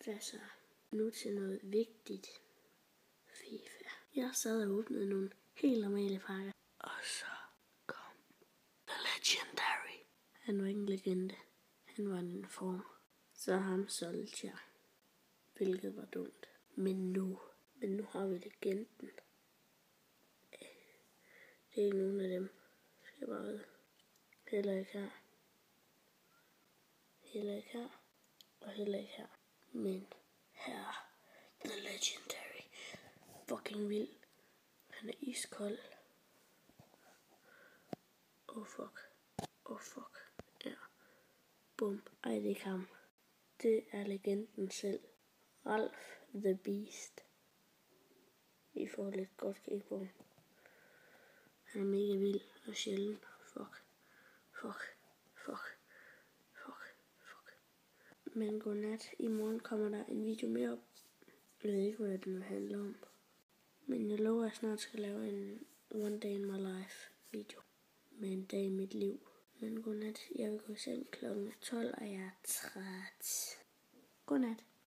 Hvad så? Nu til noget vigtigt. FIFA. Jeg sad og åbnede nogle helt normale pakker. Og så kom The Legendary. Han var ikke en legende. Han var en form. Så ham solgte jeg. Hvilket var dumt. Men nu har vi legenden. Det er ikke nogen af dem. Skal jeg bare vide. Heller ikke her. Heller ikke her. Og heller ikke her. Men her. The Legendary. Fucking vild. Han er iskold. Oh fuck. Oh fuck. Ja. Bum. Ej, det er ikke ham. Det er legenden selv. Ralph the Beast. I får lidt godt kig på ham. Han er mega vild og sjælden. Fuck. Fuck. Fuck. Fuck. Fuck. Men godnat. I morgen kommer der en video mere op. Jeg ved ikke, hvad den vil handle om. Men jeg lover, at jeg snart skal lave en One Day in My Life video. Med en dag i mit liv. Men godnat. Jeg vil gå i seng kl. 12, og jeg er træt. Godnat.